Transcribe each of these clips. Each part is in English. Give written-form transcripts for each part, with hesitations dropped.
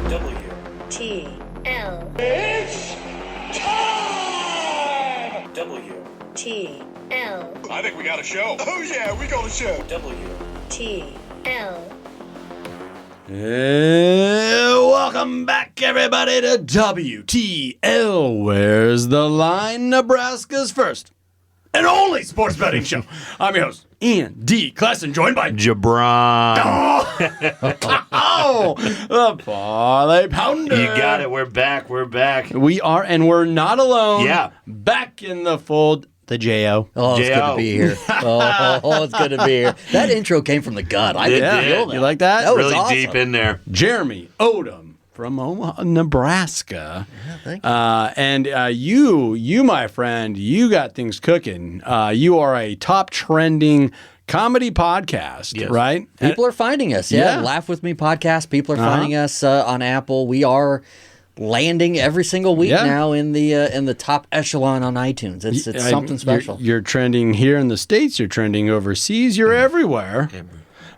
WTL. It's time! WTL. I think we got a show. Oh yeah, we got a show. WTL. Welcome back, everybody, to WTL. Where's the line? Nebraska's first and only sports betting show. I'm your host, Ian D. Classen, joined by JaBron. the Parlay Pounder. You got it. We're back. We are, and we're not alone. Yeah. Back in the fold, the J.O. Oh, it's good to be here. Oh, it's good to be here. That intro came from the gut. I It didn't did. feel that. You like that? That was Really awesome. deep in there. Jeremy Odem from Omaha, Nebraska. Yeah, thank you. And you, my friend, you got things cooking. You are a top trending comedy podcast, Yes. right? People are finding us. Yeah. Yeah. Laugh With Me podcast. People are finding us on Apple. We are landing every single week now in the top echelon on iTunes. It's something special. You're trending here in the States. You're trending overseas. You're everywhere.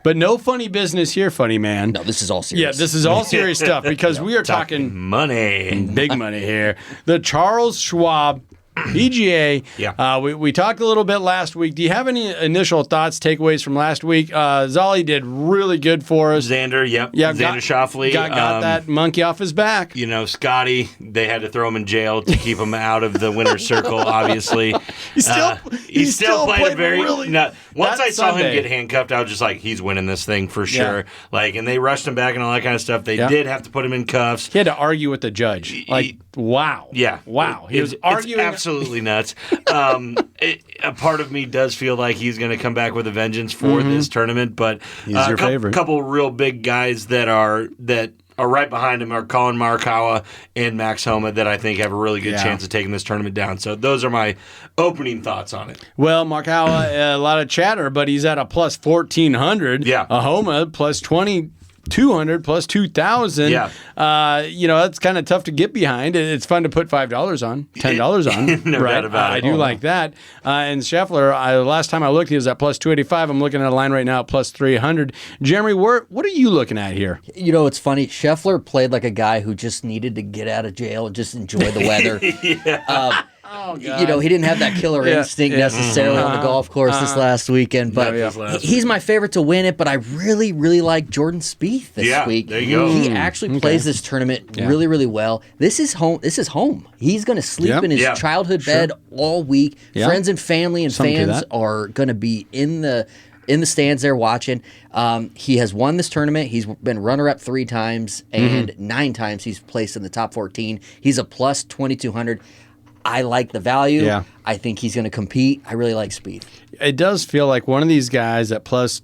But no funny business here, funny man. No, this is all serious. Yeah, this is all serious stuff because we are talking Money. big money here. The Charles Schwab PGA. Yeah. We talked a little bit last week. Do you have any initial thoughts, takeaways from last week? Zolly did really good for us. Xander, yep. Yeah, Xander Schauffele. got that monkey off his back. You know, Scotty, they had to throw him in jail to keep him out of the winner's circle, obviously. He still played a very... really. Once that I saw Sunday. him get handcuffed, I was just like, he's winning this thing for sure. Yeah. Like, and they rushed him back and all that kind of stuff. They did have to put him in cuffs. He had to argue with the judge. Like, wow. Yeah. Wow. He was arguing. It's absolutely nuts. A part of me does feel like he's going to come back with a vengeance for this tournament, but He's your favorite. A couple real big guys that are right behind him are Colin Morikawa and Max Homa that I think have a really good chance of taking this tournament down. So those are my opening thoughts on it. Well, Morikawa, a lot of chatter, but he's at a plus 1,400. Yeah. A Homa plus 2,200 plus 2,000. Yeah. That's kind of tough to get behind. It's fun to put $5 on, $10 on. No doubt about it. I do like that. And Scheffler, last time I looked, he was at plus 285. I'm looking at a line right now at plus 300. Jeremy, what are you looking at here? You know, it's funny. Scheffler played like a guy who just needed to get out of jail and just enjoy the weather. You know, he didn't have that killer instinct necessarily on the golf course this last weekend, but he's my favorite to win it. But I really, really like Jordan Spieth this week. There you go. He actually plays this tournament really, really well. This is home. He's going to sleep in his childhood bed all week. Friends and family and fans are going to be in the stands there watching. He has won this tournament. He's been runner-up 3 times, and 9 times he's placed in the top 14. He's a plus 2,200. I like the value. Yeah. I think he's going to compete. I really like Spieth. It does feel like one of these guys at plus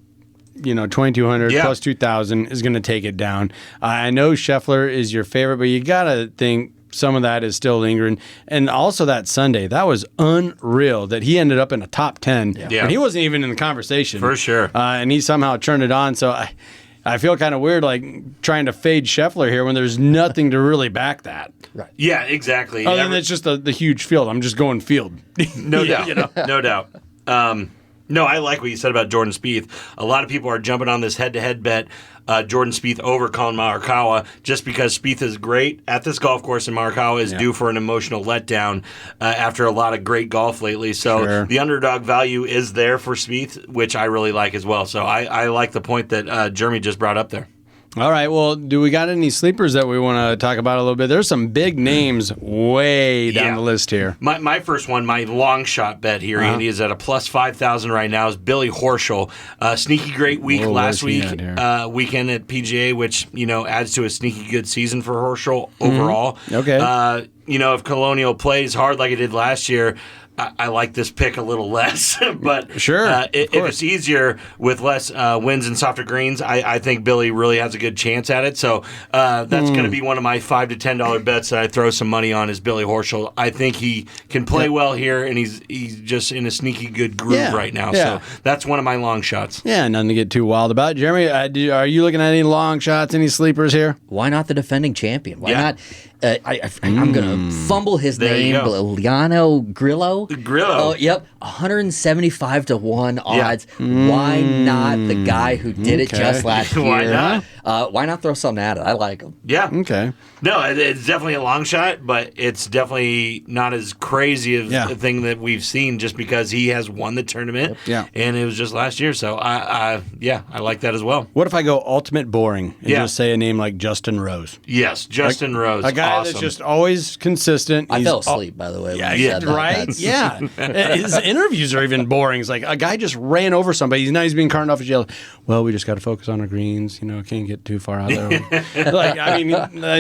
2,200 plus 2,000 is going to take it down. I know Scheffler is your favorite, but you got to think some of that is still lingering. And also that Sunday, that was unreal that he ended up in a top 10. Yeah. And he wasn't even in the conversation. For sure. And he somehow turned it on. So I feel kind of weird, like trying to fade Scheffler here when there's nothing to really back that. Right. Yeah, exactly. Other than it's just the huge field. I'm just going field. No doubt. No doubt. No, I like what you said about Jordan Spieth. A lot of people are jumping on this head-to-head bet, Jordan Spieth over Colin Morikawa, just because Spieth is great at this golf course and Morikawa is due for an emotional letdown after a lot of great golf lately. So the underdog value is there for Spieth, which I really like as well. So I like the point that Jeremy just brought up there. All right, well, do we got any sleepers that we want to talk about a little bit? There's some big names way down the list here. My first one, my long shot bet here, Andy, is at a plus 5,000 right now, is Billy Horschel. Sneaky great week last week, weekend at PGA, which, adds to a sneaky good season for Horschel overall. Okay. If Colonial plays hard like it did last year, I like this pick a little less, but if it's easier with less winds and softer greens, I think Billy really has a good chance at it. So that's going to be one of my $5 to $10 bets that I throw some money on is Billy Horschel. I think he can play well here, and he's just in a sneaky good groove right now. So that's one of my long shots. Yeah, nothing to get too wild about. Jeremy, are you looking at any long shots, any sleepers here? Why not the defending champion? Why not? I'm going to fumble his name. Liano Grillo. Oh, yep. 175 to 1 odds. Why not the guy who did it just last year? Why not? Why not throw something at it? I like him. Yeah. Okay. No, it's definitely a long shot, but it's definitely not as crazy of a thing that we've seen just because he has won the tournament. Yeah. And it was just last year. So, I like that as well. What if I go ultimate boring and just say a name like Justin Rose? Yes, Justin Rose. A guy that's just always consistent. I fell asleep, by the way. Right? Yeah. His interviews are even boring. It's like a guy just ran over somebody. Now he's being carted off of jail. Well, we just got to focus on our greens. Can't get too far out there.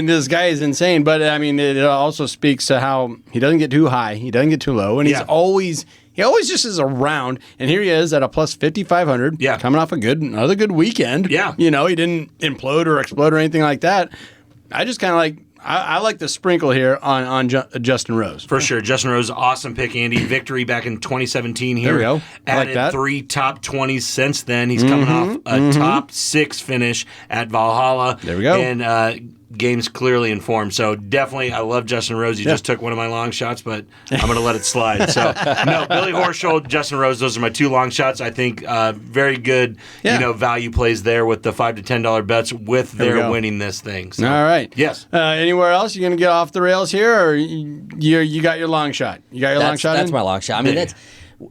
This guy is insane. But, it also speaks to how he doesn't get too high. He doesn't get too low. And he always just is around. And here he is at a plus 5,500. Yeah. Coming off another good weekend. Yeah. He didn't implode or explode or anything like that. I just kind of like... I like the sprinkle here on Justin Rose. For sure. Justin Rose, awesome pick, Andy. Victory back in 2017 here. There we go. Added 3 top 20s since then. He's coming off a top 6 finish at Valhalla. There we go. And game's clearly informed. So definitely, I love Justin Rose. He just took one of my long shots, but I'm going to let it slide. So, no, Billy Horschel, Justin Rose, those are my 2 long shots. I think very good value plays there with the $5 to $10 bets with their winning this thing. So. All right. Yes. Anywhere else? You going to get off the rails here, or you got your long shot? You got your long shot? That's my long shot. That's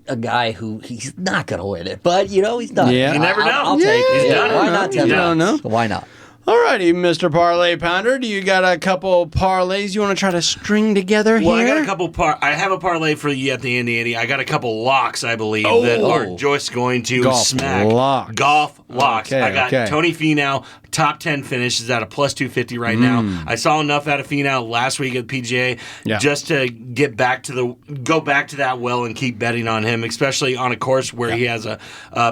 a guy who he's not going to win it, but he's done. Yeah. You never know. I'll take it. He's done it. Why not? You don't know. Why not? All righty, Mr. Parlay Pounder. Do you got a couple parlays you want to try to string together here? Well, I got a couple I have a parlay for you at the end, Andy. I got a couple locks, I believe, that are just going to smack. Golf locks. Okay, I got Tony Finau, top 10 finish, is at a plus 250 right now. I saw enough out of Finau last week at PGA just to go back to that well and keep betting on him, especially on a course where he has a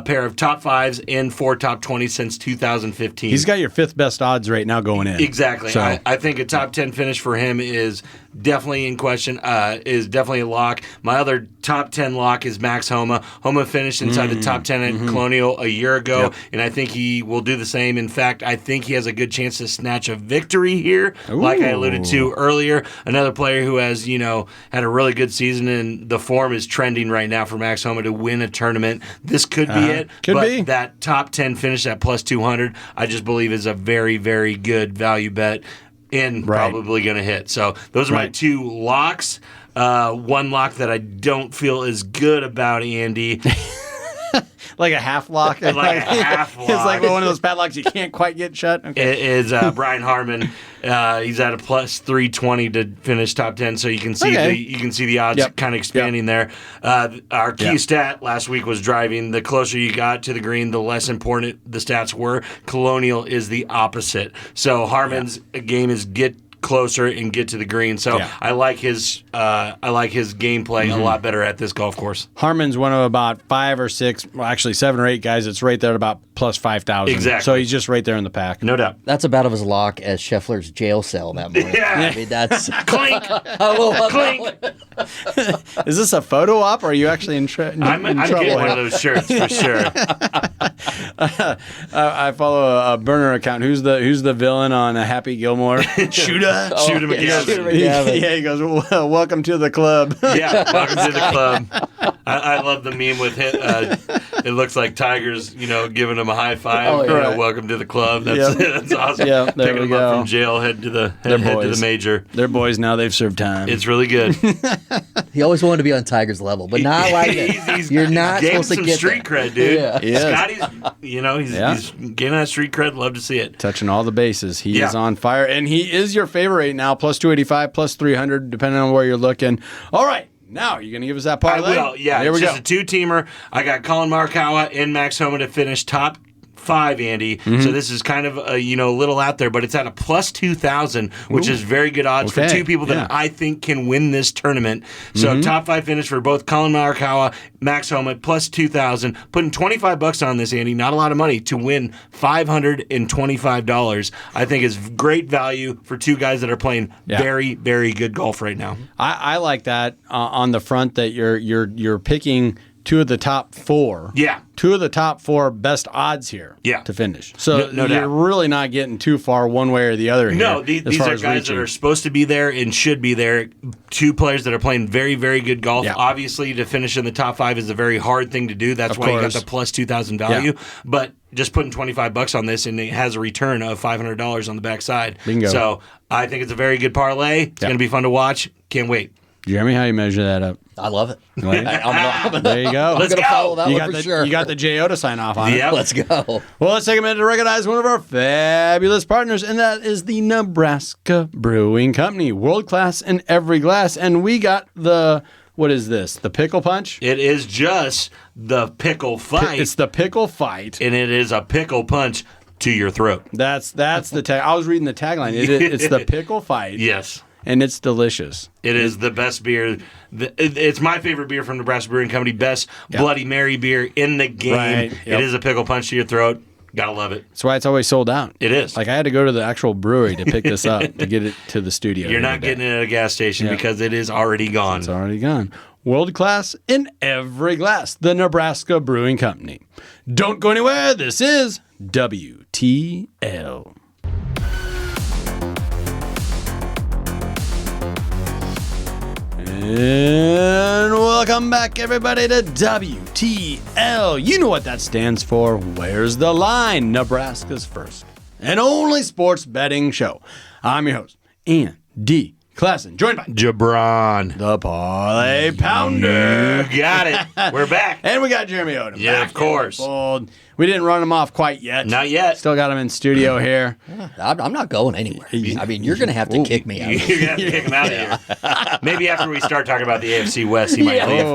pair of top 5s and 4 top 20s since 2015. He's got your 5th best odds right now going in. Exactly. So. I think a top 10 finish for him is definitely in question, is definitely a lock. My other top 10 lock is Max Homa. Homa finished inside the top 10 at Colonial a year ago, and I think he will do the same. In fact, I think he has a good chance to snatch a victory here, like I alluded to earlier. Another player who has, had a really good season, and the form is trending right now for Max Homa to win a tournament. This could be it. Could be. That top 10 finish at plus 200, I just believe is a very, very good value bet. And probably going to hit. So those are my 2 locks. One lock that I don't feel as good about, Andy. Like a half lock? Like a half lock. It's like one of those padlocks you can't quite get shut? Okay. It is Brian Harmon. He's at a plus 320 to finish top 10, so you can see the odds kind of expanding there. Our key stat last week was driving. The closer you got to the green, the less important the stats were. Colonial is the opposite. So Harmon's game is get closer and get to the green. So I like his gameplay a lot better at this golf course. Harmon's one of about 5 or 6, well, actually 7 or 8 guys that's right there at about plus 5,000. Exactly. So he's just right there in the pack. No doubt. That's about of his lock as Scheffler's jail cell that morning. Yeah. That's Clink. Clink. Is this a photo op, or are you actually in trouble? I'm getting one of those shirts for sure. I follow a burner account. Who's the villain on Happy Gilmore? Shooter. Shooter McGavin. Yeah, he goes, well, welcome to the club. Yeah, welcome to the club. I love the meme with him. It looks like Tiger's, giving him a high five. Welcome to the club. That's awesome. Yeah, there Picking we him go. up from jail, head to the major. They're boys now. They've served time. It's really good. He always wanted to be on Tiger's level, but not like it. You're not supposed to some get street cred, dude. Yeah. Scotty's, he's getting that street cred. Love to see it. Touching all the bases. He is on fire, and he is your favorite right now. Plus 285, plus 300, depending on where you're looking. All right. Now, you going to give us that parlay? I will, yeah. There it's we just go. a 2-teamer. I got Colin Morikawa and Max Homa to finish top 5, Andy. So this is kind of a little out there, but it's at a plus 2,000, which is very good odds for 2 people that I think can win this tournament. So top 5 finish for both Colin Morikawa, Max Homa, plus 2,000. Putting $25 on this, Andy, not a lot of money, to win $525. I think is great value for 2 guys that are playing very, very good golf right now. I like that on the front that you're picking two of the top four. Yeah. Two of the top four best odds here to finish. So no you're doubt. really not getting too far one way or the other here. No, these are guys that are supposed to be there and should be there. Two players that are playing very, very good golf. Yeah. Obviously, to finish in the top 5 is a very hard thing to do. That's why you got the plus 2,000 value. Yeah. But just putting $25 on this, and it has a return of $500 on the backside. Bingo. So I think it's a very good parlay. It's going to be fun to watch. Can't wait. Jeremy, how you measure that up? I love it. There you go. I'm going to follow that one for sure. You got the JO to sign off on it. Let's go. Well, let's take a minute to recognize one of our fabulous partners, and that is the Nebraska Brewing Company. World class in every glass. And we got what is this? The Pickle Punch? It is just the pickle fight. It's the Pickle Fight. And it is a pickle punch to your throat. That's the tag. I was reading the tagline. It's the Pickle Fight. Yes. And it's delicious. It is the best beer. It's my favorite beer from Nebraska Brewing Company. Best Bloody Mary beer in the game. Right. Yep. It is a pickle punch to your throat. Gotta love it. That's why it's always sold out. It is. Like I had to go to the actual brewery to pick this up to get it to the studio. You're not getting it at a gas station because it is already gone. It's already gone. World class in every glass. The Nebraska Brewing Company. Don't go anywhere. This is WTL. And welcome back, everybody, to WTL. You know what that stands for. Where's the Line? Nebraska's first and only sports betting show. I'm your host, Andy Classen, joined by JaBron, the Parlay Pounder. You got it. We're back. And we got Jeremy Odem. Yeah, of course. We didn't run him off quite yet. Not yet. Still got him in studio here. I'm not going anywhere. I mean, you're going to have to kick me out. You're going to have to kick him out of here. Maybe after we start talking about the AFC West, he might leave.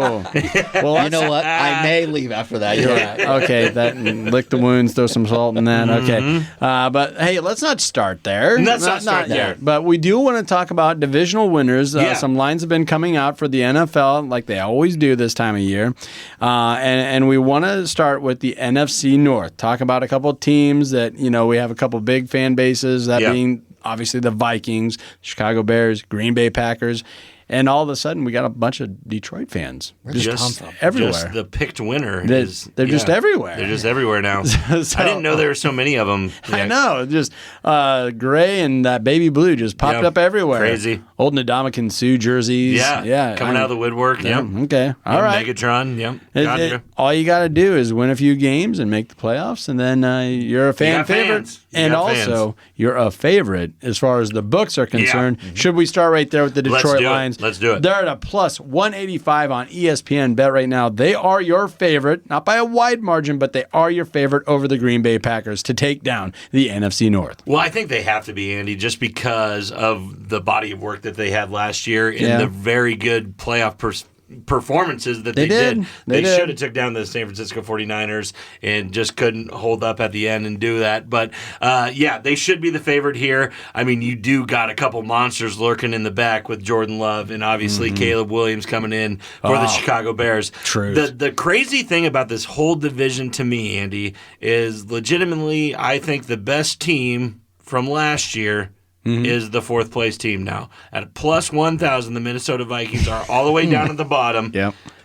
Well, you know what? I may leave after that. You're right. Okay, that lick the wounds, throw some salt in that. Okay, but hey, let's not start there. Let's not start there. But we do want to talk about divisional winners. Some lines have been coming out for the NFL, like they always do this time of year, and we want to start with the NFC North. Talk about a couple of teams that we have a couple big fan bases. That being obviously the Vikings, Chicago Bears, Green Bay Packers. And all of a sudden, we got a bunch of Detroit fans just everywhere. Just the picked winner. They're just everywhere. They're just everywhere now. I didn't know there were so many of them. Yeah. I know. Just gray and that baby blue just popped up everywhere. Crazy. Old Ndamukong Suh jerseys. Yeah. Coming out of the woodwork. Yeah. Okay. All right. Megatron. Yep. All you got to do is win a few games and make the playoffs, and then you're a fan favorite. And also, you're a favorite as far as the books are concerned. Yeah. Should we start right there with the Detroit Lions? Let's do it. They're at a plus 185 on ESPN Bet right now. They are your favorite, not by a wide margin, but they are your favorite over the Green Bay Packers to take down the NFC North. Well, I think they have to be, Andy, just because of the body of work that they had last year and the very good playoff performances that they did. They should have took down the San Francisco 49ers and just couldn't hold up at the end and do that. But, they should be the favorite here. I mean, you do got a couple monsters lurking in the back with Jordan Love and obviously Caleb Williams coming in for the Chicago Bears. True. The crazy thing about this whole division to me, Andy, is legitimately I think the best team from last year is the fourth place team now. At plus 1,000, the Minnesota Vikings are all the way down at the bottom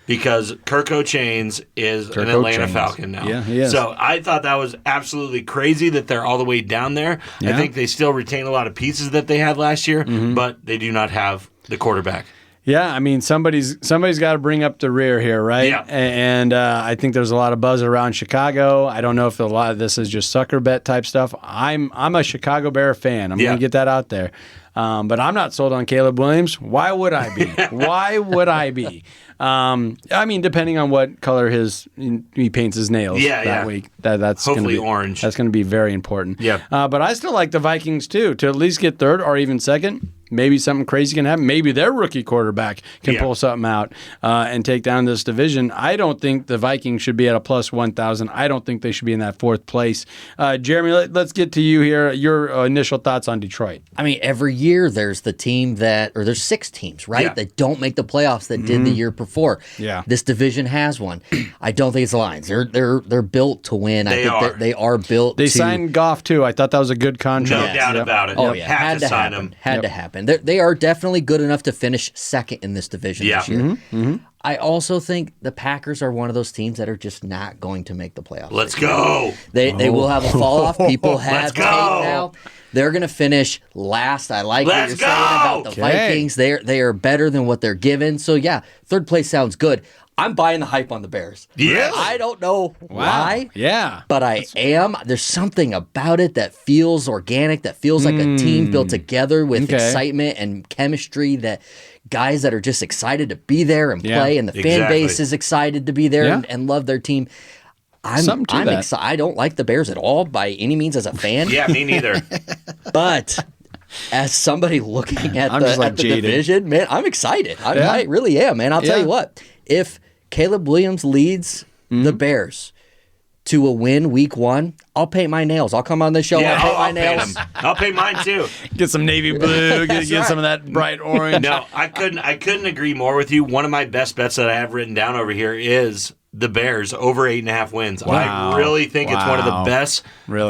because Kirk O'Chains is an Atlanta Falcon now. Yeah, he is. So I thought that was absolutely crazy that they're all the way down there. I think they still retain a lot of pieces that they had last year, but they do not have the quarterback. Yeah, I mean somebody's got to bring up the rear here, right? Yeah. And I think there's a lot of buzz around Chicago. I don't know if a lot of this is just sucker bet type stuff. I'm a Chicago Bear fan. I'm going to get that out there. But I'm not sold on Caleb Williams. Why would I be? Why would I be? I mean, depending on what color he paints his nails that week. That's hopefully gonna be, orange. That's going to be very important. Yeah. But I still like the Vikings too, to at least get third or even second. Maybe something crazy can happen. Maybe their rookie quarterback can pull something out and take down this division. I don't think the Vikings should be at a plus 1,000. I don't think they should be in that fourth place. Jeremy, let's get to you here. Your initial thoughts on Detroit. I mean, every year there's the team there's 6 teams, right, that don't make the playoffs that did the year before. Yeah. This division has one. I don't think it's the Lions. They're built to win. I think they are built They to... signed Goff, too. I thought that was a good contract. No doubt about it. Oh, yeah. Had to sign him. Had to happen. and they are definitely good enough to finish second in this division this year. Mm-hmm. I also think the Packers are one of those teams that are just not going to make the playoffs. Let's go. They will have a fall off. People have Let's tape go. now. They're going to finish last. I like what you're saying about the Vikings. They are better than what they're given. So, yeah, third place sounds good. I'm buying the hype on the Bears. Yes. I don't know why. Yeah. But I am. There's something about it that feels organic, that feels like a team built together with excitement and chemistry, that guys that are just excited to be there and play, and the fan base is excited to be there and love their team. I'm excited. I don't like the Bears at all by any means as a fan. Yeah, me neither. But as somebody looking at the division, man, I'm excited. I really am, man. I'll tell you what. If Caleb Williams leads the Bears to a win week 1, I'll paint my nails. I'll come on the show. Yeah, I'll paint my nails. I'll paint mine too. Get some navy blue. Get some of that bright orange. No, I couldn't agree more with you. One of my best bets that I have written down over here is the Bears over 8.5 wins. Wow. I really think it's one of the best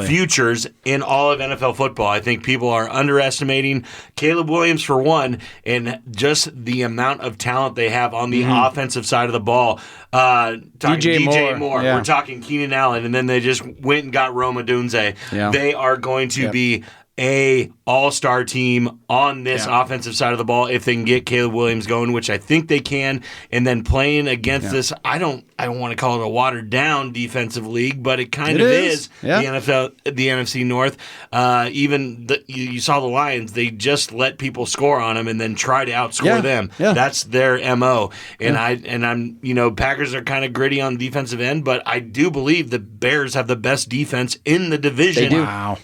futures in all of NFL football. I think people are underestimating Caleb Williams for one, and just the amount of talent they have on the offensive side of the ball. DJ Moore. Yeah. We're talking Keenan Allen, and then they just went and got Roma Dunze. Yeah. They are going to be a all-star team on this offensive side of the ball if they can get Caleb Williams going, which I think they can. And then playing against this, I don't want to call it a watered-down defensive league, but it kind of is. The NFC North. You saw the Lions; they just let people score on them and then try to outscore them. Yeah. That's their MO. And I'm Packers are kind of gritty on the defensive end, but I do believe the Bears have the best defense in the division. They do. Wow.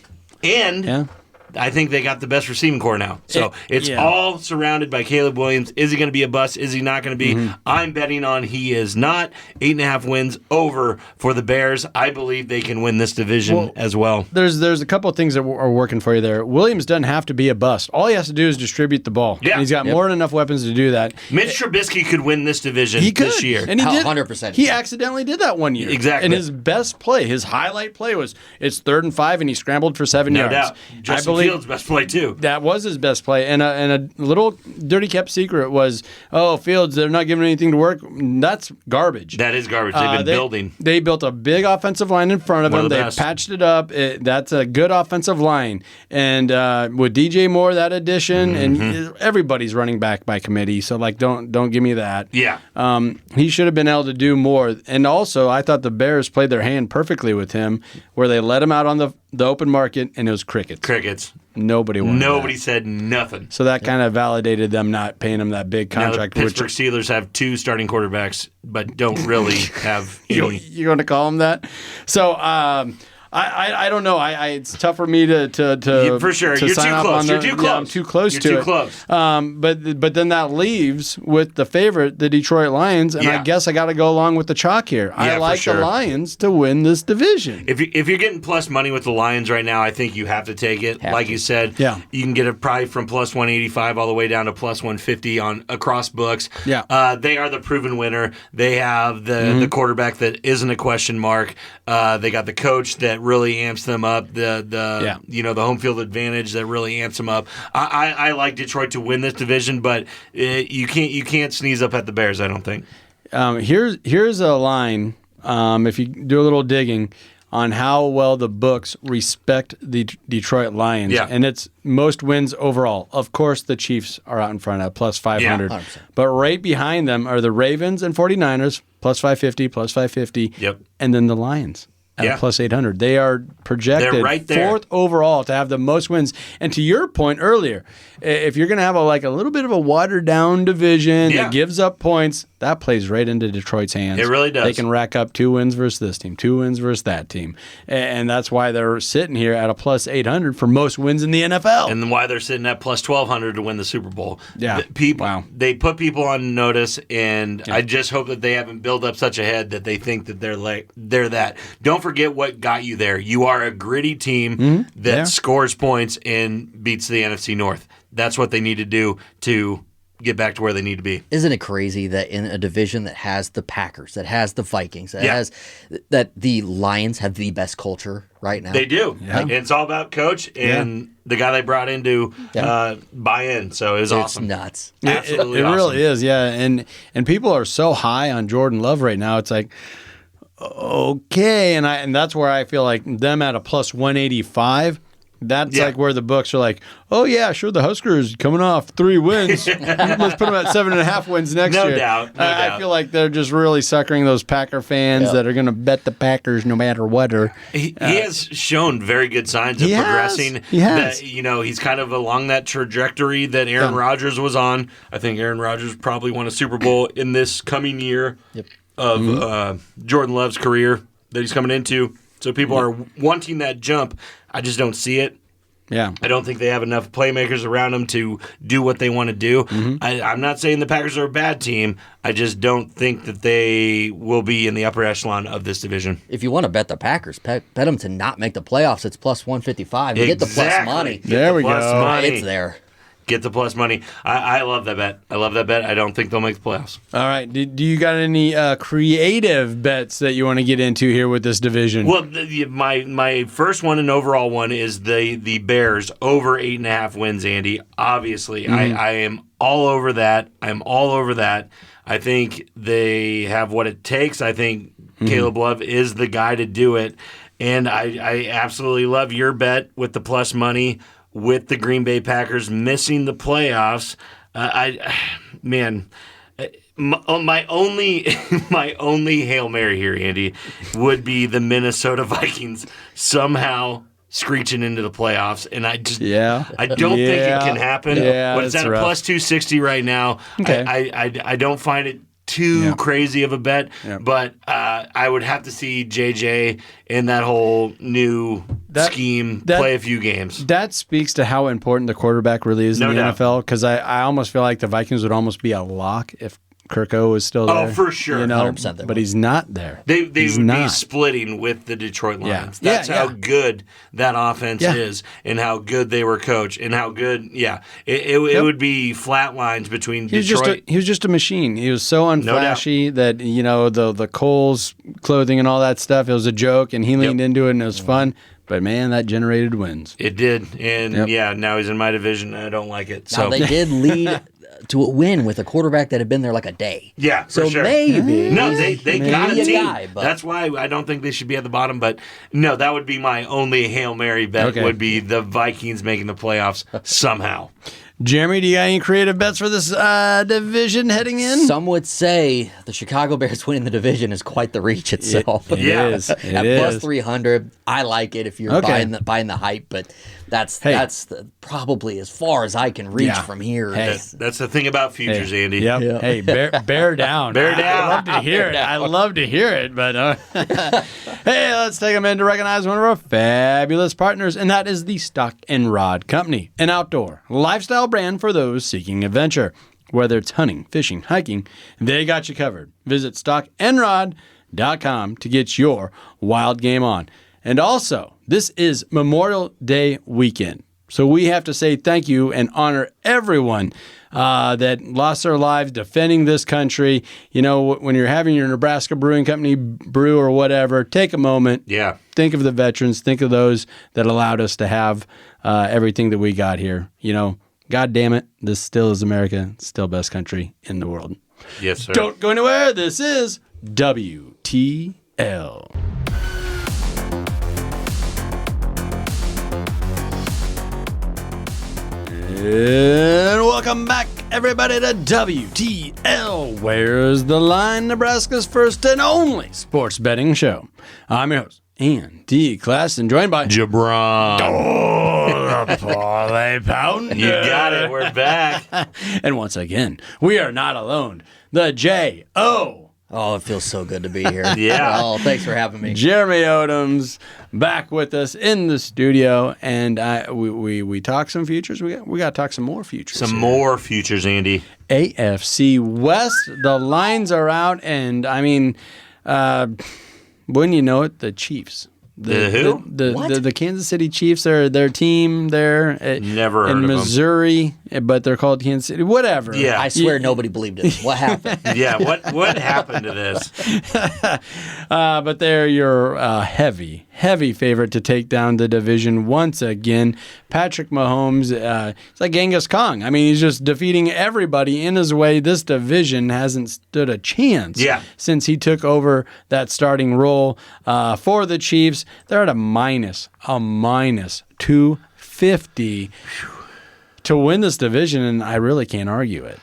And I think they got the best receiving core now. So it's all surrounded by Caleb Williams. Is he going to be a bust? Is he not going to be? I'm betting on he is not. 8.5 wins over for the Bears. I believe they can win this division as well. There's a couple of things that are working for you there. Williams doesn't have to be a bust. All he has to do is distribute the ball. Yeah. And he's got more than enough weapons to do that. Mitch Trubisky could win this division this year. And he did. 100%. He accidentally did that one year. Exactly. And his best play, his highlight play was it's 3rd and 5, and he scrambled for 7 yards. No doubt. Justin Fields' best play, too. That was his best play. And a little dirty kept secret was, Fields, they're not giving anything to work. That's garbage. That is garbage. They've been building. They built a big offensive line in front of him. They patched it up. That's a good offensive line. And with DJ Moore, that addition, and everybody's running back by committee. So, don't give me that. Yeah. He should have been able to do more. And also, I thought the Bears played their hand perfectly with him, where they let him out on the open market, and it was crickets. Nobody wanted Nobody that. Said nothing. So that kind of validated them not paying him that big contract. Now, the Pittsburgh Steelers have 2 starting quarterbacks, but don't really have any. You're going to call them that? So I don't know. It's tough for me to for sure. To You're sign too up close. on You're too close. I'm too close You're to too it. close. But then that leaves with the favorite, the Detroit Lions, and I guess I got to go along with the chalk here. I like the Lions to win this division. If you're getting plus money with the Lions right now, I think you have to take it. You said, you can get it probably from plus 185 all the way down to plus 150 across books. Yeah. They are the proven winner. They have the quarterback that isn't a question mark. They got the coach that really amps them up. The home field advantage that really amps them up. I like Detroit to win this division, but you can't sneeze up at the Bears, I don't think. Here's a line. If you do a little digging on how well the books respect the Detroit Lions, and it's most wins overall. Of course, the Chiefs are out in front at plus 500, but right behind them are the Ravens and 49ers plus 550, plus 550, and then the Lions at plus 800. They are projected right there. 4th overall to have the most wins. And to your point earlier, if you're going to have a little bit of a watered down division that gives up points, that plays right into Detroit's hands. It really does. They can rack up 2 wins versus this team, 2 wins versus that team. And that's why they're sitting here at a plus 800 for most wins in the NFL. And why they're sitting at plus 1,200 to win the Super Bowl. Yeah. They put people on notice, and I just hope that they haven't built up such a head that they think that they're that. Don't forget what got you there. You are a gritty team that scores points and beats the NFC North. That's what they need to do to get back to where they need to be. Isn't it crazy that in a division that has the Packers, that has the Vikings, that the Lions have the best culture right now? They do. Yeah. And it's all about coach and the guy they brought in to buy in. So it was awesome. It's nuts. Absolutely it awesome. really is, yeah. And people are so high on Jordan Love right now. It's like, okay, and that's where I feel like them at a plus 185. That's like where the books are like, oh yeah, sure, the Huskers coming off 3 wins. Let's put them at 7.5 wins next year. No doubt. I feel like they're just really suckering those Packer fans that are going to bet the Packers no matter what. He has shown very good signs of progressing. He has. That, he's kind of along that trajectory that Aaron Rodgers was on. I think Aaron Rodgers probably won a Super Bowl in this coming year of Jordan Love's career that he's coming into. So people are wanting that jump. I just don't see it. Yeah. I don't think they have enough playmakers around them to do what they want to do. I'm not saying the Packers are a bad team. I just don't think that they will be in the upper echelon of this division. If you want to bet the Packers, bet them to not make the playoffs. It's plus 155. You get the plus money. There we go. Money. It's there. Get the plus money. I love that bet. I don't think they'll make the playoffs. All right. Do you got any creative bets that you want to get into here with this division? Well, my first one and overall one is the Bears over 8.5 wins, Andy. Obviously, I am all over that. I think they have what it takes. I think Caleb Love is the guy to do it. And I absolutely love your bet with the plus money with the Green Bay Packers missing the playoffs. My only Hail Mary here, Andy, would be the Minnesota Vikings somehow screeching into the playoffs, and I don't think it can happen. Yeah, but it's at a plus 260 right now. Okay. I don't find it too crazy of a bet, but I would have to see JJ and that whole new scheme play a few games. That speaks to how important the quarterback really is in the NFL, because I almost feel like the Vikings would almost be a lock if Kirko was still there. Oh, for sure. 100% but he's not there. They would be splitting with the Detroit Lions. That's how good that offense is, and how good they were coached, and how good, it would be flat lines between Detroit. He was just a machine. He was so unflashy that, the Kohl's clothing and all that stuff, it was a joke, and he leaned into it, and it was fun. But, man, that generated wins. It did. And, now he's in my division, and I don't like it. So now, they did lead to a win with a quarterback that had been there like a day. Yeah, for so sure. maybe. No, they got a team. Guy, that's why I don't think they should be at the bottom. But, no, that would be my only Hail Mary bet would be the Vikings making the playoffs somehow. Jeremy, do you got any creative bets for this division heading in? Some would say the Chicago Bears winning the division is quite the reach itself. It is. At plus 300, I like it if you're buying the hype, but that's probably as far as I can reach from here. Hey. That's the thing about futures, Andy. Yep. Yeah. Hey, bear down. Bear down. I love to hear it. I love to hear it. But hey, let's take a minute to recognize one of our fabulous partners, and that is the Stock and Rod Company, an outdoor lifestyle brand for those seeking adventure. Whether it's hunting, fishing, hiking, they got you covered. Visit stockandrod.com to get your wild game on. And also, this is Memorial Day weekend. So we have to say thank you and honor everyone that lost their lives defending this country. When you're having your Nebraska Brewing Company brew or whatever, take a moment. Yeah. Think of the veterans. Think of those that allowed us to have everything that we got here. God damn it, this still is America. It's still best country in the world. Yes, sir. Don't go anywhere. This is WTL. And welcome back, everybody, to WTL. Where's the Line? Nebraska's first and only sports betting show. I'm your host, Andy Classen, joined by JaBron. Oh, the Parlay Pounder. You got it. We're back. And once again, we are not alone. The J.O. Oh, it feels so good to be here. Yeah. Oh, thanks for having me. Jeremy Odem's back with us in the studio, and we talk some futures. We got to talk some more futures. More futures, Andy. AFC West, the lines are out, and I mean, wouldn't you know it, the Chiefs. The who? The Kansas City Chiefs are their team there Never heard in of Missouri. but they're called Kansas City. Whatever. Yeah. I swear nobody believed it. What happened? Yeah, what happened to this? But they're your heavy favorite to take down the division once again. Patrick Mahomes, it's like Genghis Khan. I mean, he's just defeating everybody in his way. This division hasn't stood a chance since he took over that starting role for the Chiefs. They're at a minus 250 to win this division, and I really can't argue it.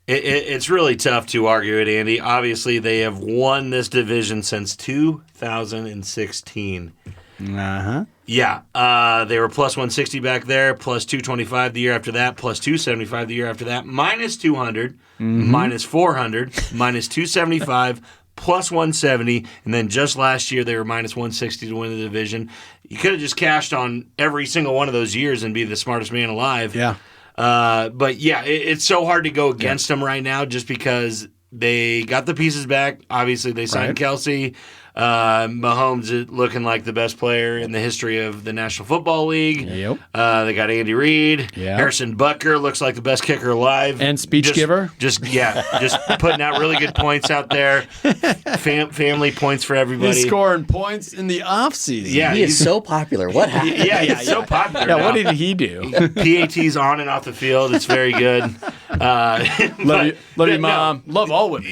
It's really tough to argue it, Andy. Obviously, they have won this division since 2016. Uh-huh. Yeah, they were plus 160 back there, plus 225 the year after that, plus 275 the year after that, minus 200, minus 400, minus 275, plus 170, and then just last year they were minus 160 to win the division. You could have just cashed on every single one of those years and be the smartest man alive. Yeah. But yeah, it's so hard to go against them right now just because they got the pieces back. Obviously, they signed Kelsey. Mahomes is looking like the best player in the history of the National Football League. Yep. They got Andy Reid. Yep. Harrison Butker looks like the best kicker alive. And speech giver. Just putting out really good points out there. Family points for everybody. He's scoring points in the offseason. Yeah, He is so popular. What happened? Yeah, he's so popular. Yeah, now. what did he do? PAT's on and off the field. It's very good. Love you, Mom. Love all women.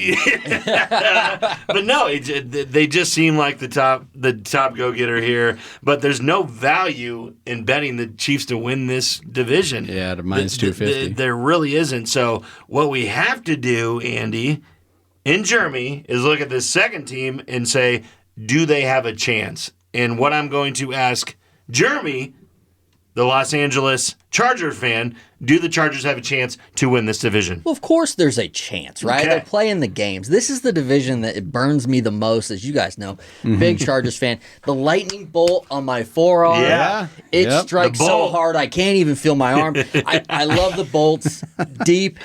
But no, they just seem like the top go-getter here. But there's no value in betting the Chiefs to win this division. Yeah, to minus 250. There really isn't. So what we have to do, Andy, in Jeremy, is look at this second team and say, do they have a chance? And what I'm going to ask Jeremy, the Los Angeles Chargers fan, do the Chargers have a chance to win this division? Well, of course there's a chance, right? Okay. They're playing the games. This is the division that it burns me the most, as you guys know. Big Chargers fan. The lightning bolt on my forearm. Yeah. It strikes The so bolt. hard I can't even feel my arm. I love the bolts deep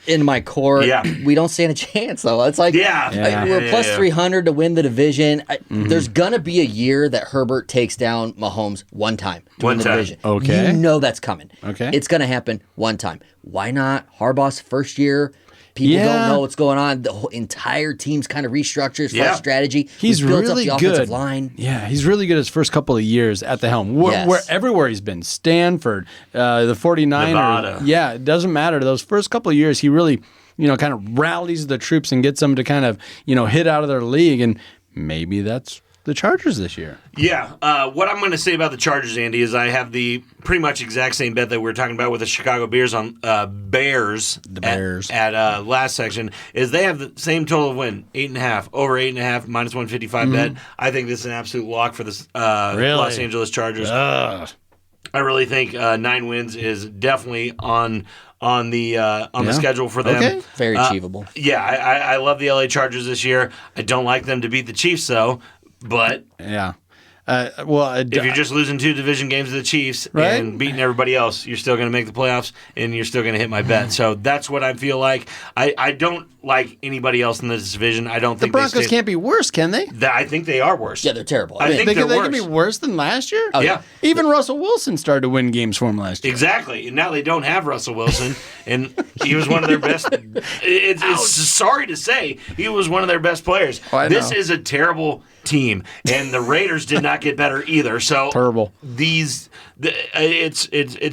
in my core. Yeah. We don't stand a chance, though. It's like we're plus 300 to win the division. There's going to be a year that Herbert takes down Mahomes one time to win the division. Okay. You know that's coming. Okay. It's going to happen one time. Why not? Harbaugh's first year. People don't know what's going on. The whole entire team's kind of restructured, fresh strategy. He's built really up the good. offensive line. Yeah, he's really good his first couple of years at the helm. Where everywhere he's been, Stanford, the 49ers. Nevada. Yeah, it doesn't matter. Those first couple of years, he really, kind of rallies the troops and gets them to kind of, hit out of their league. And maybe that's the Chargers this year. Yeah. What I'm going to say about the Chargers, Andy, is I have the pretty much exact same bet that we were talking about with the Chicago Bears on Bears. The Bears. At last section, is they have the same total of win, 8.5, over 8.5, minus 155 bet. I think this is an absolute lock for the Los Angeles Chargers. I really think 9 wins is definitely on the schedule for them. Okay. Very achievable. Yeah, I love the LA Chargers this year. I don't like them to beat the Chiefs, though. But Yeah. if you're just losing 2 division games to the Chiefs and beating everybody else, you're still going to make the playoffs, and you're still going to hit my bet. So that's what I feel like. I don't like anybody else in this division. I don't think the Broncos can't be worse, can they? I think they are worse. Yeah, they're terrible. I think they're they worse. can be worse than last year? Oh, yeah. Even Russell Wilson started to win games for him last year. Exactly. And now they don't have Russell Wilson, and he was one of their best. It's sorry to say, he was one of their best players. Oh, This is a terrible team, and the Raiders did not get better either. So Terrible. It's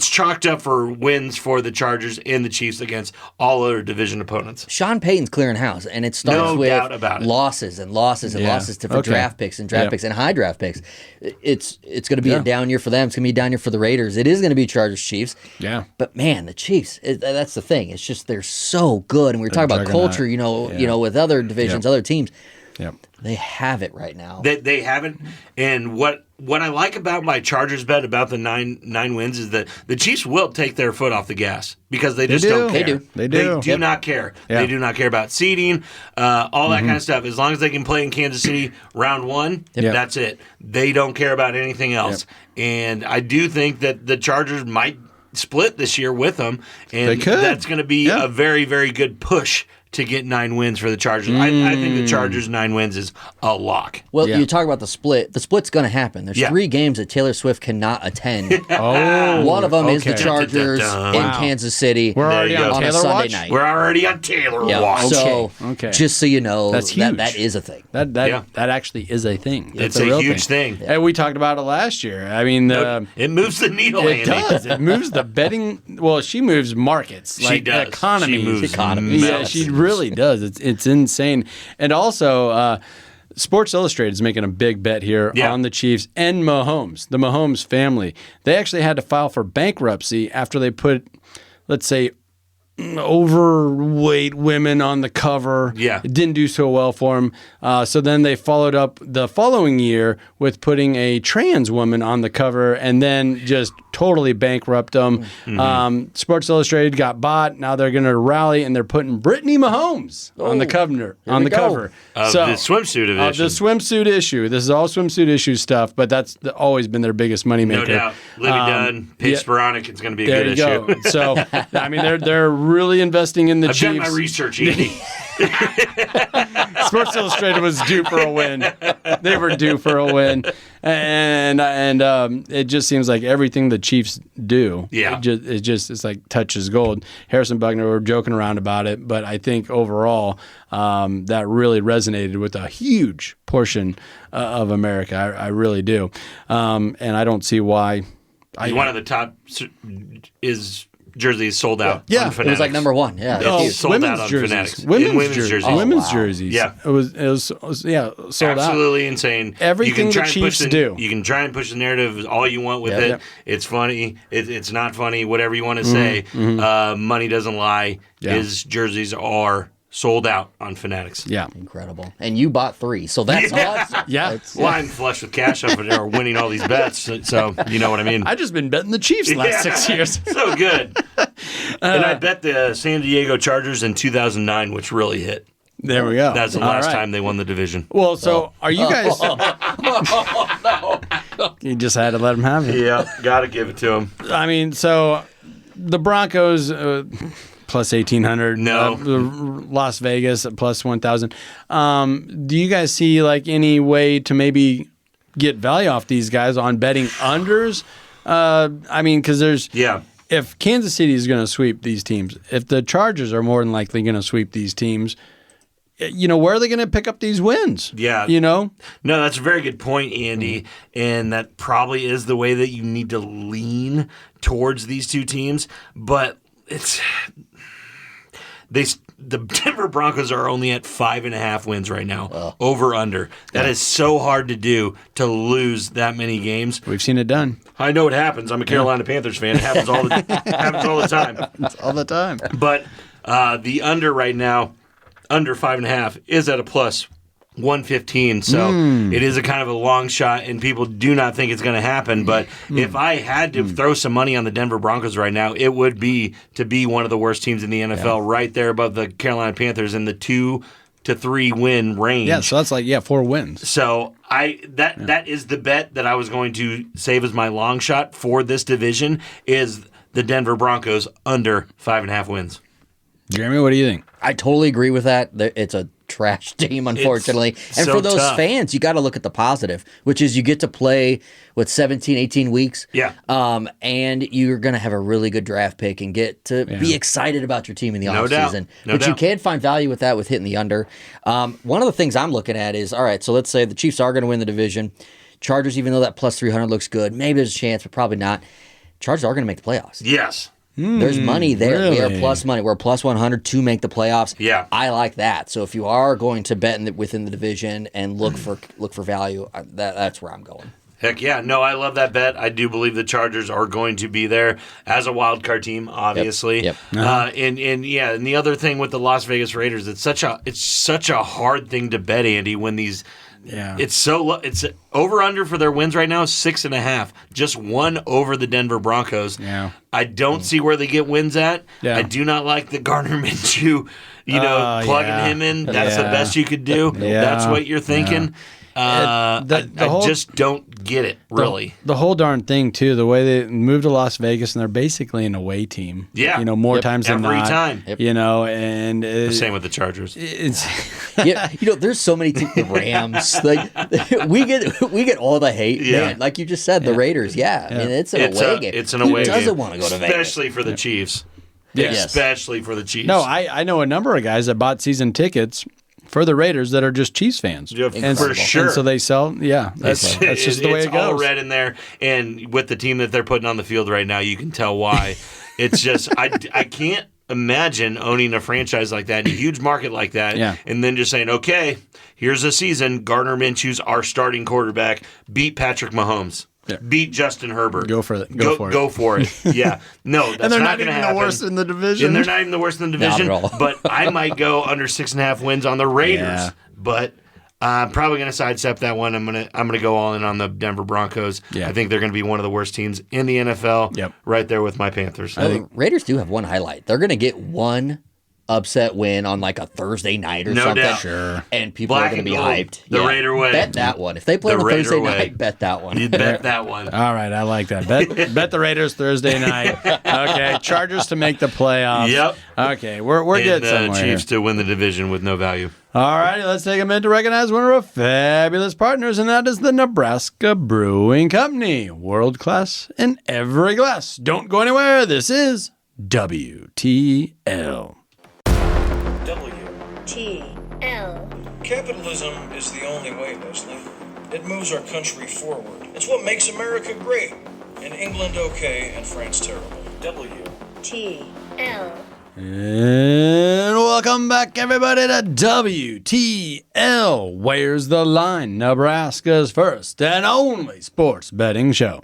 chalked up for wins for the Chargers and the Chiefs against all other division opponents. Sean Payton's clearing house, and it starts No with doubt about it. losses and losses and losses for draft picks and draft picks and high draft picks. It's going to be a down year for them. It's going to be a down year for the Raiders. It is going to be Chargers Chiefs. Yeah. But man, the Chiefs, that's the thing. It's just they're so good, and we were talking about culture, with other divisions, other teams. Yep. They have it right now. They haven't. And what I like about my Chargers bet about the nine wins is that the Chiefs will take their foot off the gas because they just don't care. They do. They do not care. Yeah. They do not care about seeding, all that kind of stuff. As long as they can play in Kansas City round 1, that's it. They don't care about anything else. And I do think that the Chargers might split this year with them, and that's going to be a very, very good push to get 9 wins for the Chargers. I think the Chargers 9 wins is a lock. Well, you talk about the split. The split's going to happen. There's 3 games that Taylor Swift cannot attend. One of them is the Chargers in Kansas City. We're already on a Taylor Sunday watch? night. We're already on Taylor watch. So, just so you know, that's huge. That is a thing. That actually is a thing. It's a huge thing. And we talked about it last year. I mean, it moves the needle, It does. It moves the betting. Well, she moves markets. She does. Economies. She moves economies. Yeah, she really does. It's insane. And also, Sports Illustrated is making a big bet here on the Chiefs and Mahomes, the Mahomes family. They actually had to file for bankruptcy after they put, let's say, overweight women on the cover. Yeah. It didn't do so well for them. So then they followed up the following year with putting a trans woman on the cover and then just totally bankrupt them. Sports Illustrated got bought. Now they're going to rally and they're putting Brittany Mahomes on the cover. Of the swimsuit edition. The swimsuit issue. This is all swimsuit issue stuff, but that's always been their biggest moneymaker. No doubt. Libby Dunn, Paige Sporonic, it's going to be a good issue. Go. So, I mean, they're really investing in the Chiefs. I've done my research, Andy. Sports Illustrated was due for a win. They were due for a win, and it just seems like everything the Chiefs do, it's like touches gold. Harrison Buckner, we're joking around about it, but I think overall that really resonated with a huge portion of America. I really do, and I don't see why. One of the top jerseys sold out. On Fanatics. It was like number 1. Yeah, it's sold out on Fanatics. Women's jerseys. Women's jerseys. Yeah, it was sold out. Absolutely insane. Everything the Chiefs do. You can try and push the narrative all you want with it. Yep. It's funny. It's not funny. Whatever you want to say. Money doesn't lie. His jerseys are sold out on Fanatics. Yeah. Incredible. And you bought 3, so that's awesome. Yeah. Well, I'm flush with cash up there winning all these bets, so you know what I mean. I've just been betting the Chiefs the last 6 years. So good. And I bet the San Diego Chargers in 2009, which really hit. There we go. That's the last time they won the division. Well, so are you guys... You just had to let them have it. Yeah, got to give it to them. I mean, so the Broncos... plus 1,800. No. Las Vegas at plus 1,000. Do you guys see like any way to maybe get value off these guys on betting unders? I mean, because there's... If Kansas City is going to sweep these teams, if the Chargers are more than likely going to sweep these teams, where are they going to pick up these wins? Yeah. No, that's a very good point, Andy. And that probably is the way that you need to lean towards these two teams. But the Denver Broncos are only at 5.5 wins right now, over under. That is so hard to do, to lose that many games. We've seen it done. I know it happens. I'm a Carolina Panthers fan. It happens all the time. It's all the time. But the under right now, under 5.5, is at a plus 115. So it is a kind of a long shot, and people do not think it's going to happen. But if I had to throw some money on the Denver Broncos right now, it would be to be one of the worst teams in the NFL, right there above the Carolina Panthers in the 2 to 3 win range. Yeah, so that's like 4 wins. So that is the bet that I was going to save as my long shot for this division, is the Denver Broncos under 5.5 wins. Jeremy, what do you think? I totally agree with that. It's a trash team, unfortunately. And so for those tough. fans, you got to look at the positive, which is you get to play with 17, 18 weeks. Yeah. And you're going to have a really good draft pick and get to be excited about your team in the offseason. But you can find value with that with hitting the under. One of the things I'm looking at is, all right, so let's say the Chiefs are going to win the division. Chargers, even though that plus 300 looks good, maybe there's a chance, but probably not. Chargers are going to make the playoffs. Yes. There's money there. Really? We are plus money. We're plus 100 to make the playoffs. Yeah. I like that. So if you are going to bet within the division and look for value, that's where I'm going. Heck yeah. No, I love that bet. I do believe the Chargers are going to be there as a wild card team, obviously. Yep. And the other thing with the Las Vegas Raiders, it's such a hard thing to bet, Andy, when these it's over-under for their wins right now is 6.5. Just one over the Denver Broncos. Yeah. I don't see where they get wins at. Yeah. I do not like the Gardner Minshew, plugging him in. That's the best you could do. Yeah. That's what you're thinking. I just don't get it, really. The whole darn thing, too, the way they moved to Las Vegas, and they're basically an away team. Yeah. More times than every not. time. And The same with the Chargers. There's so many teams. The Rams, we get all the hate. Yeah. Man. Like you just said, the Raiders. Yeah. I mean, it's an away game. It's an away game. Who doesn't want to go to Vegas? Especially for the Chiefs. Yes. Especially for the Chiefs. No, I know a number of guys that bought season tickets for the Raiders that are just Chiefs fans. Yeah, for sure. And so they sell, that's just the way it goes. It's all red in there. And with the team that they're putting on the field right now, you can tell why. It's just, I can't imagine owning a franchise like that in a huge market like that and then just saying, okay, here's a season. Gardner Minshew's our starting quarterback. Beat Patrick Mahomes. Yeah. Beat Justin Herbert. Go for it. Go for it. Yeah. No, that's and they're not not going to even happen. the worst in the division. And they're not even the worst in the division. Not at all. But I might go under 6.5 wins on the Raiders. Yeah. But I'm probably going to sidestep that one. I'm gonna go all in on the Denver Broncos. Yeah. I think they're going to be one of the worst teams in the NFL. Yep. Right there with my Panthers. I think Raiders do have one highlight. They're going to get one upset win on like a Thursday night or something. Doubt. Sure. And people Black are going to and be gold. hyped. The Raider way. Bet that one. If they play The on a Raider Thursday way. night, bet that one. You bet that one. All right, I like that. Bet the Raiders Thursday night. Okay, Chargers to make the playoffs. Yep. Okay, we're getting somewhere Chiefs here. to win the division with no value. All righty, let's take a minute to recognize one of our fabulous partners, and that is the Nebraska Brewing Company. World class in every glass. Don't go anywhere. This is WTL. WTL. Capitalism is the only way, Leslie. It moves our country forward. It's what makes America great. And England okay and France terrible. WTL. And welcome back, everybody, to WTL. Where's the Line? Nebraska's first and only sports betting show.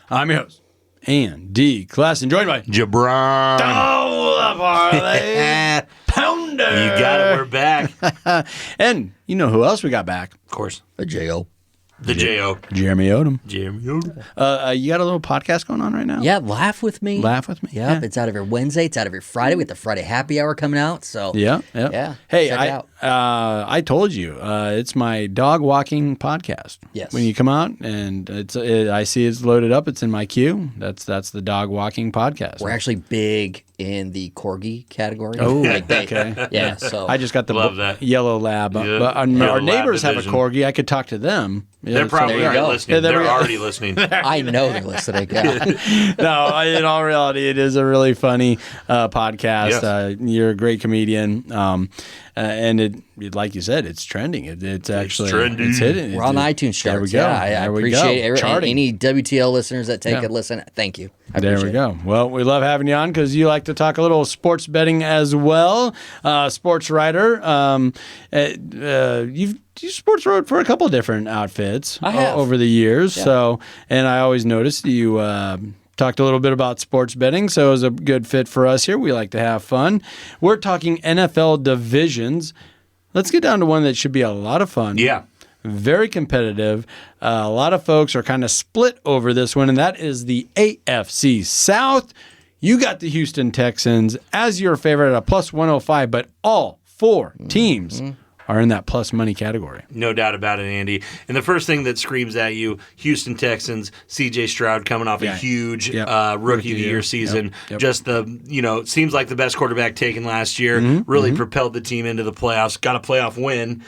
I'm your host, Andy Classen, joined by JaBron. Oh, the Parlay Pounder. You got it. We're back. And you know who else we got back? Of course. A J.O. The J.O. Jeremy Odem. Jeremy Odem. You got a little podcast going on right now? Yeah, Laugh With Me. Laugh With Me. Yep, Yeah. it's out every Wednesday. It's out every Friday. We got the Friday happy hour coming out. So Yeah. Hey, check it out. I told you it's my dog walking podcast. Yes. When you come out and I see it's loaded up. It's in my queue. That's the dog walking podcast. We're actually big in the corgi category. Oh, okay. Yeah. So I just got the Love that. yellow lab, Yeah. but our Yellow neighbors lab have a division. corgi. I could talk to them. Yeah, They're probably there you already go. listening. Yeah, there They're we go. already listening. I know they're listening. Yeah. No, in all reality, it is a really funny podcast. Yes. You're a great comedian, and it, like you said, it's trending. It's actually trending. It's hitting. We're on the iTunes charts. There we go. Yeah, I There we go. appreciate Charting. any WTL listeners that take a listen. Thank you. I There we appreciate go. Well, we love having you on because you like to talk a little sports betting as well. Sports writer. You sports wrote for a couple different outfits I have. over the years. Yeah. So, and I always noticed you talked a little bit about sports betting, so it was a good fit for us here. We like to have fun. We're talking NFL divisions. Let's get down to one that should be a lot of fun. Yeah. Very competitive. A lot of folks are kind of split over this one, and that is the AFC South. You got the Houston Texans as your favorite at a plus 105, but all four teams are in that plus money category. No doubt about it, Andy. And the first thing that screams at you, Houston Texans, C.J. Stroud coming off a huge rookie of the year season. Yep. Just seems like the best quarterback taken last year. Really propelled the team into the playoffs. Got a playoff win.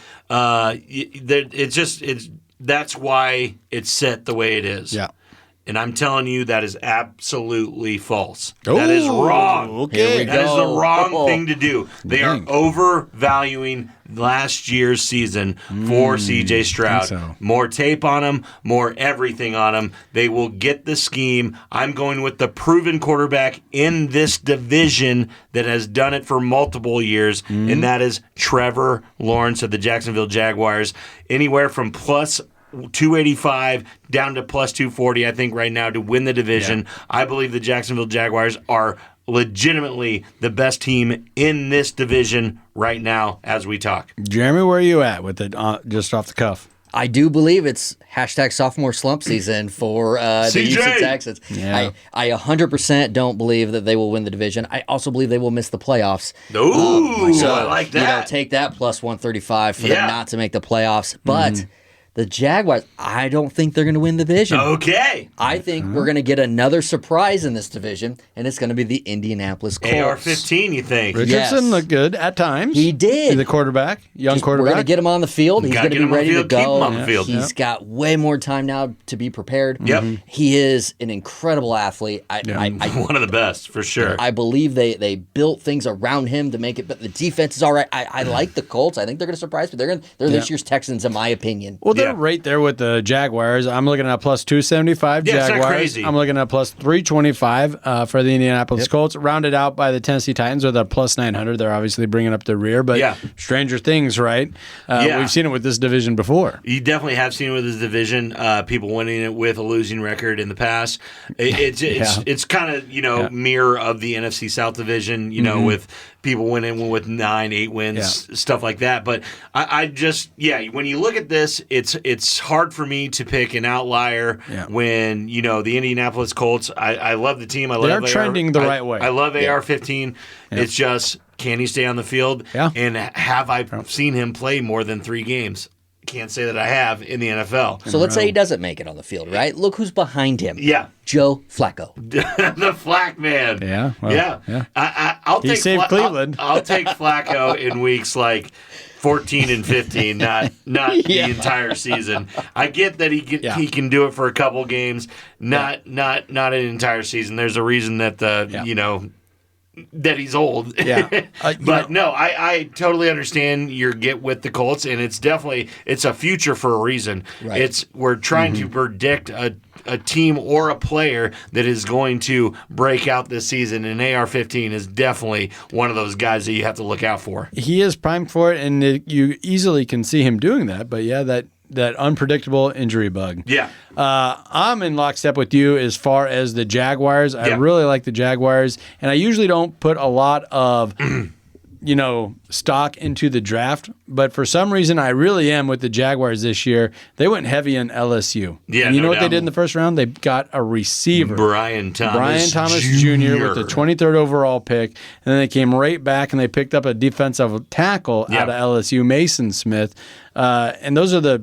That's why it's set the way it is. Yeah. And I'm telling you, that is absolutely false. That is wrong. Okay. That is the wrong thing to do. They are overvaluing last year's season for C.J. Stroud. so. More tape on him, more everything on him. They will get the scheme. I'm going with the proven quarterback in this division that has done it for multiple years, and that is Trevor Lawrence of the Jacksonville Jaguars. Anywhere from plus 285 down to plus 240, I think, right now to win the division. Yeah. I believe the Jacksonville Jaguars are legitimately the best team in this division right now as we talk. Jeremy, where are you at with it just off the cuff? I do believe it's hashtag sophomore slump season for the Houston Texans. Yeah. I 100% don't believe that they will win the division. I also believe they will miss the playoffs. Ooh, so I like that. Take that plus 135 for them not to make the playoffs. But the Jaguars, I don't think they're going to win the division. Okay. I think we're going to get another surprise in this division, and it's going to be the Indianapolis Colts. AR-15, you think? Richardson looked good at times. He did. He's the quarterback, young quarterback. We're going to get him on the field. He's going to be ready to go. Keep him on the field. He's got way more time now to be prepared. Yep. He is an incredible athlete. One of the best, for sure. I believe they built things around him to make it, but the defense is all right. I like the Colts. I think they're going to surprise me. They're this year's Texans, in my opinion. Well, they're right there with the Jaguars. I'm looking at plus 275 Jaguars. It's not crazy. I'm looking at plus 325 for the Indianapolis Colts, rounded out by the Tennessee Titans with a plus 900. They're obviously bringing up the rear, but stranger things, right? We've seen it with this division before. You definitely have seen it with this division. People winning it with a losing record in the past. It's kind of mirror of the NFC South division. With people winning with 9, 8 wins, stuff like that. But I just when you look at this, it's hard for me to pick an outlier when the Indianapolis Colts. I love the team. They're trending the right way. I love AR-15. It's just, can he stay on the field? Yeah. And have I seen him play more than 3 games? Can't say that I have in the NFL. So let's say he doesn't make it on the field, right? Look who's behind him. Yeah. Joe Flacco. The Flack man. Yeah. Well, yeah. I'll he take saved Cleveland. I'll take Flacco in weeks like 14 and 15, not the entire season. I get that he can do it for a couple games, not an entire season. There's a reason that that he's old. Yeah. But no, I totally understand your get with the Colts, and it's a future for a reason. Right. We're trying to predict a team or a player that is going to break out this season, and AR-15 is definitely one of those guys that you have to look out for. He is primed for it, and you easily can see him doing that. But that unpredictable injury bug. Yeah. I'm in lockstep with you as far as the Jaguars. I really like the Jaguars, and I usually don't put a lot of stock into the draft, but for some reason I really am with the Jaguars this year. They went heavy in LSU. Yeah, and you know what they did in the first round? They got a receiver. Brian Thomas Jr. with the 23rd overall pick, and then they came right back and they picked up a defensive tackle out of LSU, Mason Smith. And those are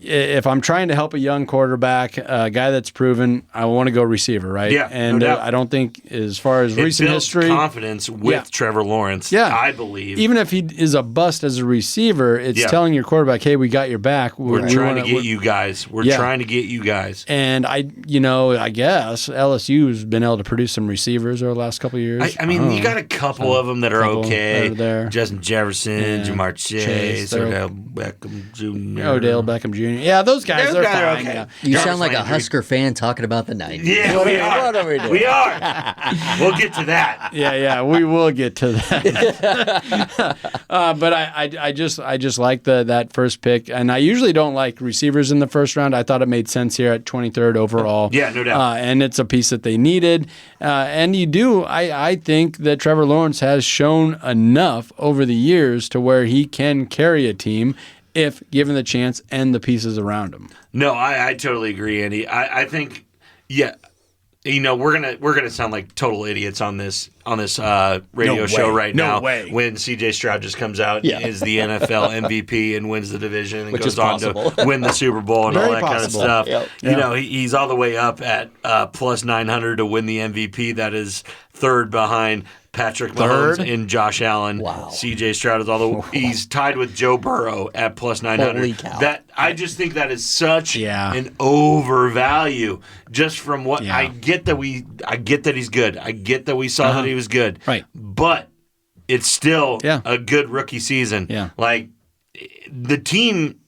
if I'm trying to help a young quarterback, a guy that's proven, I want to go receiver, right? Yeah, and no doubt. I don't think, as far as recent history, confidence with Trevor Lawrence. Yeah, I believe. Even if he is a bust as a receiver, it's telling your quarterback, "Hey, we got your back. We're trying to get you guys. We're trying to get you guys." And I guess LSU's been able to produce some receivers over the last couple of years. I mean, you got a couple of them that are okay. There. Justin Jefferson, Jamar Chase, Odell Beckham Jr. Odell Beckham Jr. Yeah, those guys, they're fine. Okay. Yeah. You sound like a Husker fan talking about the 90s. Yeah, What we are we doing? We are. We'll get to that. Yeah, we will get to that. But I just like that first pick, and I usually don't like receivers in the first round. I thought it made sense here at 23rd overall. Yeah, no doubt. And it's a piece that they needed. And you do. I think that Trevor Lawrence has shown enough over the years to where he can carry a team if given the chance and the pieces around him. No, I totally agree, Andy. I think, we're gonna sound like total idiots on this radio show right now. When C.J. Stroud just comes out and is the NFL MVP and wins the division and goes on to win the Super Bowl and all that kind of stuff. Yep. He's all the way up at plus 900 to win the MVP. That is third behind Patrick Mahomes and Josh Allen. Wow. C.J. Stroud is he's tied with Joe Burrow at plus 900. Holy cow. I just think that is such an overvalue. Just from what I get that he's good. I get that we saw that he was good. Right. But it's still a good rookie season. Yeah. Like the team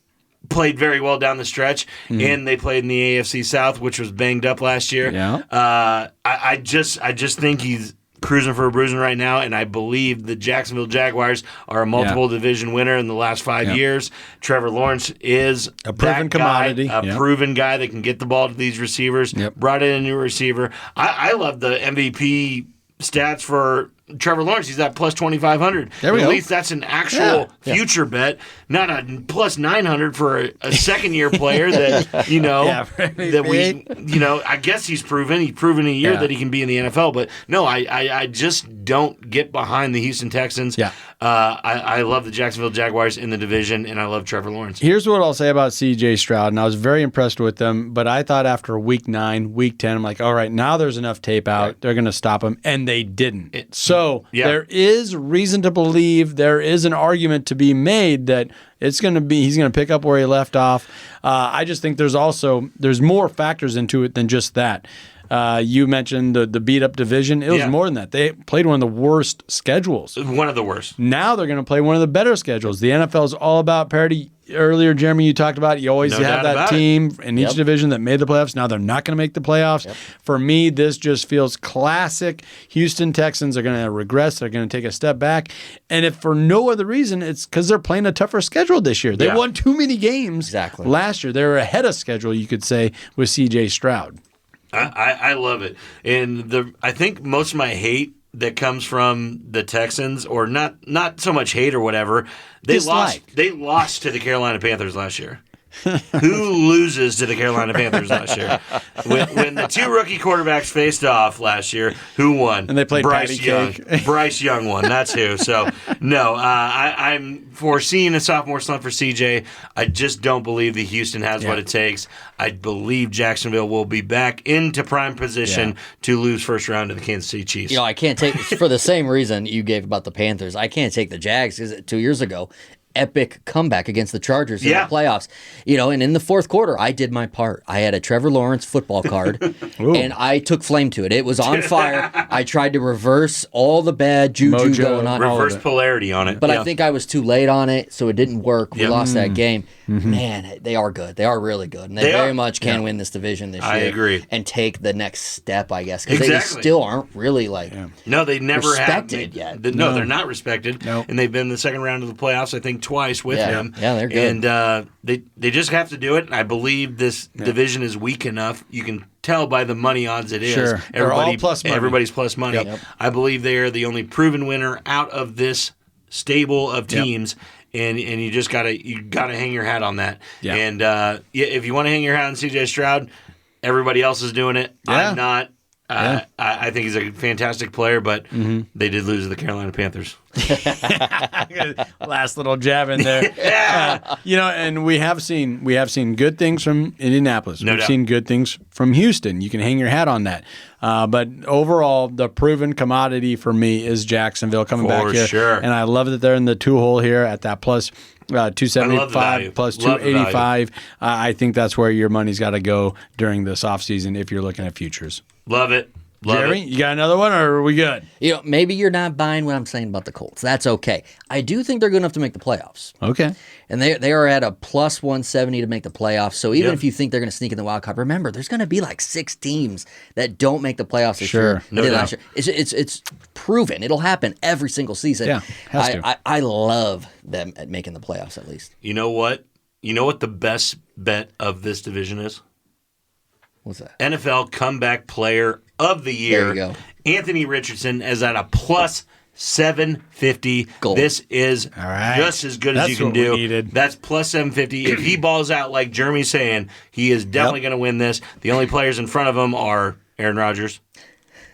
played very well down the stretch, and they played in the AFC South, which was banged up last year. Yeah. I just think he's cruising for a bruising right now, and I believe the Jacksonville Jaguars are a multiple division winner in the last 5 years. Trevor Lawrence is a proven commodity, proven guy that can get the ball to these receivers. Brought in a new receiver. I love the MVP stats for Trevor Lawrence. He's at plus 2,500. There we go. At least that's an actual future bet, not a plus 900 for a second-year player that I guess he's proven. He's proven a year that he can be in the NFL. But no, I just don't get behind the Houston Texans. Yeah. I love the Jacksonville Jaguars in the division, and I love Trevor Lawrence. Here's what I'll say about C.J. Stroud, and I was very impressed with them, but I thought after week 9, week 10, I'm like, all right, now there's enough tape out. Right. They're going to stop him, and they didn't. There is reason to believe, there is an argument to be made that he's going to pick up where he left off. I just think there's more factors into it than just that. You mentioned the beat-up division. It was more than that. They played one of the worst schedules. One of the worst. Now they're going to play one of the better schedules. The NFL is all about parity. Earlier, Jeremy, you talked about you always have that team in each division that made the playoffs. Now they're not going to make the playoffs. Yep. For me, this just feels classic. Houston Texans are going to regress. They're going to take a step back. And if for no other reason, it's because they're playing a tougher schedule this year. They won too many games last year. They were ahead of schedule, you could say, with C.J. Stroud. I love it. And I think most of my hate that comes from the Texans, or not so much hate or whatever, they lost to the Carolina Panthers last year. Who loses to the Carolina Panthers last year? When the two rookie quarterbacks faced off last year, who won? And they played Bryce Young. Cake. Bryce Young won. That's who. So, no, I'm foreseeing a sophomore slump for CJ. I just don't believe that Houston has what it takes. I believe Jacksonville will be back into prime position to lose first round to the Kansas City Chiefs. I can't take, for the same reason you gave about the Panthers, I can't take the Jags because 2 years ago, epic comeback against the Chargers in the playoffs. And in the fourth quarter, I did my part. I had a Trevor Lawrence football card, and I took flame to it. It was on fire. I tried to reverse all the bad juju going on. Reverse polarity on it. But I think I was too late on it, so it didn't work. We lost that game. Mm-hmm. Man, they are good. They are really good. And they very much can win this division this year. I agree. And take the next step, I guess. Because they still aren't really No, they never respected yet. No, they're not respected. No. And they've been in the second round of the playoffs, I think, twice with him. Yeah, they're good. And they just have to do it. And I believe this division is weak enough. You can tell by the money odds it is. Sure. Everybody's plus money. Yep. I believe they are the only proven winner out of this stable of teams. And you just gotta hang your hat on that. Yeah. And if you want to hang your hat on CJ Stroud, everybody else is doing it. Yeah. I'm not. I think he's a fantastic player, but they did lose to the Carolina Panthers. Last little jab in there. And we have seen good things from Indianapolis. We've seen good things from Houston. You can hang your hat on that. But overall, the proven commodity for me is Jacksonville coming back here. Sure. And I love that they're in the 2-hole here at that plus 275 plus 285. I think that's where your money's got to go during this offseason if you're looking at futures. Love it. Jerry, you got another one, or are we good? Maybe you're not buying what I'm saying about the Colts. That's okay. I do think they're good enough to make the playoffs. Okay. And they are at a plus 170 to make the playoffs. So even if you think they're going to sneak in the wild card, remember, there's going to be like 6 teams that don't make the playoffs this year. Last year. It's proven. It'll happen every single season. Yeah, has to. I love them at making the playoffs at least. You know what? You know what the best bet of this division is? What's that? NFL Comeback Player of the Year. There you go. Anthony Richardson is at a plus 750. Gold. This is just as good as you can do. Needed. That's plus 750. If he balls out like Jeremy's saying, he is definitely going to win this. The only players in front of him are Aaron Rodgers.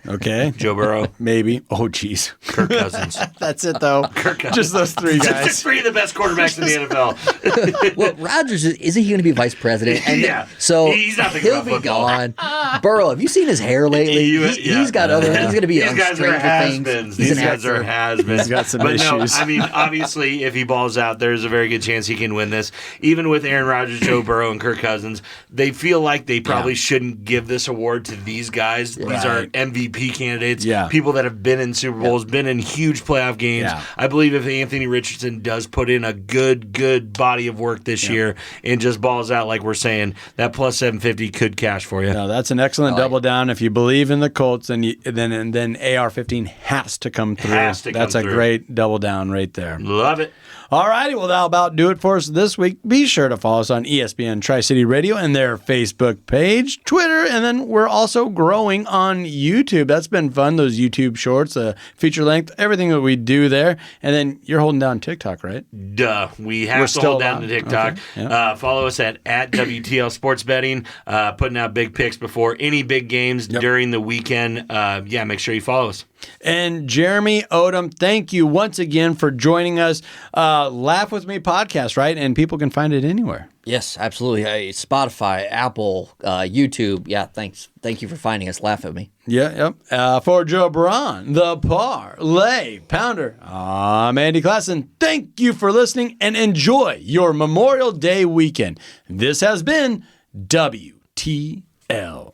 Okay. Joe Burrow. Maybe. Oh, jeez. Kirk Cousins. That's it, though. Kirk Cousins. Just those 3 guys. Just 3 of the best quarterbacks in the NFL. Well, Rodgers, isn't he going to be vice president? And so he's not thinking he'll about be gone. Burrow, have you seen his hair lately? He's got other. He's going to be These on guys Stranger are has-beens. Things. These guys are has-beens. He's got some issues. No, I mean, obviously, if he balls out, there's a very good chance he can win this. Even with Aaron Rodgers, Joe Burrow, and Kirk Cousins, they feel like they probably shouldn't give this award to these guys. These are MVP candidates. Yeah. People that have been in Super Bowls, been in huge playoff games. Yeah. I believe if Anthony Richardson does put in a good body of work this year and just balls out like we're saying, that plus 750 could cash for you. No, that's an excellent double down. If you believe in the Colts, then AR-15 has to come through. That's a great double down right there. Love it. All righty, well, that'll about do it for us this week. Be sure to follow us on ESPN Tri-City Radio and their Facebook page, Twitter, and then we're also growing on YouTube. YouTube. That's been fun, those YouTube shorts, feature length, everything that we do there. And then you're holding down TikTok, right? Duh. We have to hold down the TikTok. Okay. Yep. Follow us at WTL Sports Betting, putting out big picks before any big games during the weekend. Make sure you follow us. And Jeremy Odem, thank you once again for joining us. Laugh With Me podcast, right? And people can find it anywhere. Yes, absolutely. Spotify, Apple, YouTube. Yeah, thanks. Thank you for finding us. Laugh at me. Yeah, yep. For JaBron, the Parlay Pounder, I'm Andy Classen. Thank you for listening and enjoy your Memorial Day weekend. This has been WTL.